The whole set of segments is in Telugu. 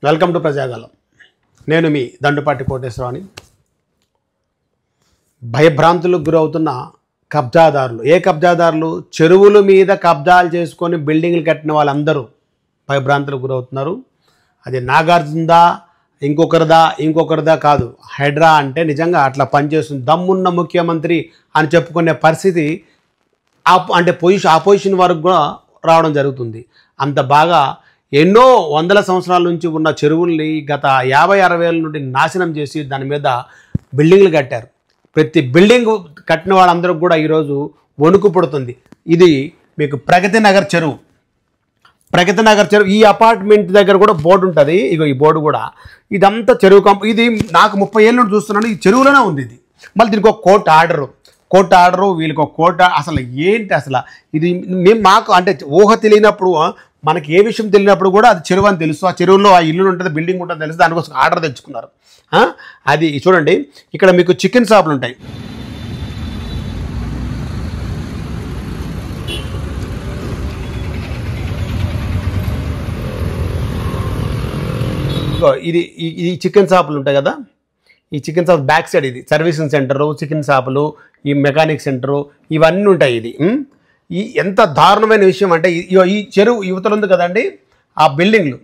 Welcome to Prajagalam. నేను మీ దండుపాటి కోటేశ్వరరావుని. భయభ్రాంతులకు గురవుతున్న కబ్జాదారులు, ఏ కబ్జాదారులు? చెరువుల మీద కబ్జాలు చేసుకొని బిల్డింగ్లు కట్టిన వాళ్ళందరూ భయభ్రాంతులకు గురవుతున్నారు. అది నాగార్జునదా, ఇంకొకరిదా కాదు. హైడ్రా అంటే నిజంగా అట్లా పనిచేస్తుంది. దమ్మున్న ముఖ్యమంత్రి అని చెప్పుకునే పరిస్థితి అంటే ఆపోజిషన్ వరకు కూడా రావడం జరుగుతుంది. అంత బాగా ఎన్నో వందల సంవత్సరాల నుంచి ఉన్న చెరువుల్ని గత 50-60 ఏళ్ళ నుండి నాశనం చేసి దాని మీద బిల్డింగ్లు కట్టారు. ప్రతి బిల్డింగ్ కట్టిన వాళ్ళందరూ కూడా ఈరోజు వణుకు పుడుతుంది. ఇది మీకు ప్రగతి నగర్ చెరువు. ఈ అపార్ట్మెంట్ దగ్గర కూడా బోర్డు ఉంటుంది. ఇగో ఈ బోర్డు కూడా ఇదంతా చెరువు ఇది నాకు 30 ఏళ్ళ నుండి చూస్తున్నాను. ఈ చెరువులోనే ఉంది ఇది. మళ్ళీ దీనికి ఒక కోర్టు ఆర్డరు వీళ్ళకి ఒక కోర్టు. అసలు ఏంటి అసలు ఇది? మాకు అంటే ఊహ తెలియనప్పుడు, మనకి ఏ విషయం తెలియనప్పుడు కూడా అది చెరువు అని తెలుసు. ఆ చెరువులో ఆ ఇల్లు ఉంటుంది, బిల్డింగ్ ఉంటుంది తెలుసు. దానికోసం ఆర్డర్ తెచ్చుకున్నారు. అది చూడండి, ఇక్కడ మీకు చికెన్ షాపులు ఉంటాయి. ఇది చికెన్ షాపులు ఉంటాయి కదా, ఈ చికెన్ షాప్ బ్యాక్ సైడ్ ఇది సర్వీసింగ్ సెంటరు, చికెన్ షాపులు, ఈ మెకానిక్ సెంటరు ఇవన్నీ ఉంటాయి. ఇది ఎంత దారుణమైన విషయం అంటే, ఈ చెరువు యువతలు ఉంది కదండి, ఆ బిల్డింగ్లు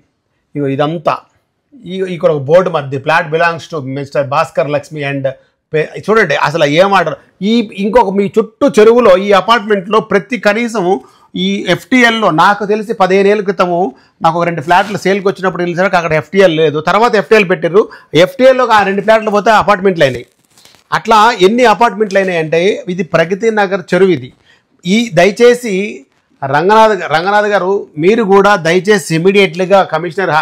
ఇదంతా ఇక్కడ ఒక బోర్డు మధ్య flat belongs to mister Bhaskar Lakshmi and చూడండి అసలు ఏమాడరు. ఇంకొక మీ చుట్టూ చెరువులో ఈ అపార్ట్మెంట్లో కనీసం ఈ FTLలో నాకు తెలిసి 15 ఏళ్ళ క్రితము నాకు ఒక 2 ఫ్లాట్లు సేల్కి వచ్చినప్పుడు తెలిసాక అక్కడ FTL లేదు. తర్వాత FTL పెట్టారు. FTLలో ఆ 2 ఫ్లాట్లు పోతే అపార్ట్మెంట్లు అయినాయి. అట్లా ఎన్ని అపార్ట్మెంట్లు అయినాయి అంటే ఇది ప్రగతి నగర్ చెరువు. ఇది దయచేసి రంగనాథ్ గారు మీరు కూడా దయచేసి ఇమీడియట్లీగా కమిషనర్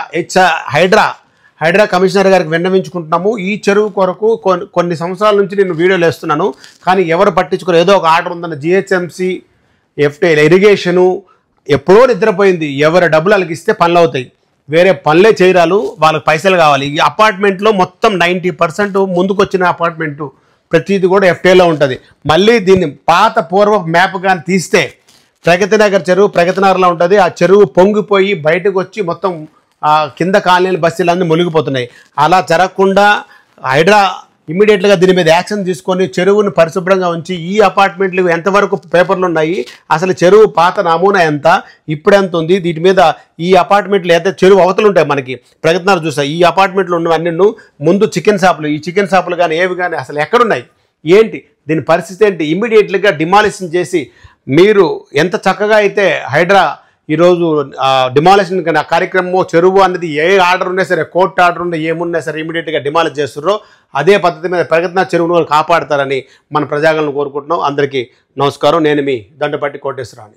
హైడ్రా కమిషనర్ గారికి విన్నవించుకుంటున్నాము. ఈ చెరువు కొరకు కొన్ని సంవత్సరాల నుంచి నేను వీడియోలు వేస్తున్నాను, కానీ ఎవరు పట్టించుకోరు. ఏదో ఒక ఆర్డర్ ఉందన్న GHMC FTL ఇరిగేషను ఎప్పుడో నిద్రపోయింది. ఎవరి డబ్బులు వాళ్ళకి ఇస్తే పనులు అవుతాయి, వేరే పనులే చేయరాలు, వాళ్ళకి పైసలు కావాలి. ఈ అపార్ట్మెంట్లో మొత్తం 90% ముందుకు వచ్చిన అపార్ట్మెంటు ప్రతిదీ కూడా FTLలో ఉంటుంది. మళ్ళీ దీన్ని పూర్వ మ్యాప్ కానీ తీస్తే ప్రగతి నగర్ చెరువు ప్రగతి నగర్లో ఉంటుంది. ఆ చెరువు పొంగిపోయి బయటకు వచ్చి మొత్తం కింద కాలనీలు బస్సులన్నీ మునిగిపోతున్నాయి. అలా జరగకుండా హైడ్రా ఇమీడియట్గా దీని మీద యాక్షన్ తీసుకొని చెరువును పరిశుభ్రంగా ఉంచి ఈ అపార్ట్మెంట్లు ఎంతవరకు పేపర్లు ఉన్నాయి, అసలు చెరువు పాత నమూనా ఎంత, ఇప్పుడు ఎంత ఉంది, వీటి మీద ఈ అపార్ట్మెంట్లు అయితే చెరువు అవతలు ఉంటాయి. మనకి ప్రగతి నగర్ చూసా ఈ అపార్ట్మెంట్లు ఉన్నవన్నీ ముందు చికెన్ షాపులు, ఈ చికెన్ షాపులు కానీ ఏవి కానీ అసలు ఎక్కడున్నాయి, ఏంటి దీని పరిస్థితి ఏంటి? ఇమీడియట్లీగా డిమాలిషన్ చేసి మీరు ఎంత చక్కగా అయితే హైడ్రా ఈరోజు డిమాలిషన్ కార్యక్రమం చెరువు అనేది ఏ ఆర్డర్ ఉన్నా సరే, కోర్టు ఆర్డర్ ఉన్నా ఏమున్నా సరే ఇమీడియట్గా డిమాలిష్ చేస్తున్నారో అదే పద్ధతి మీద ప్రగతి నగర్ చెరువును కాపాడతారని మన ప్రజాగలను కోరుకుంటున్నాం. అందరికీ నమస్కారం. నేను మీ దండుపాటి కోటేశ్వరరావుని.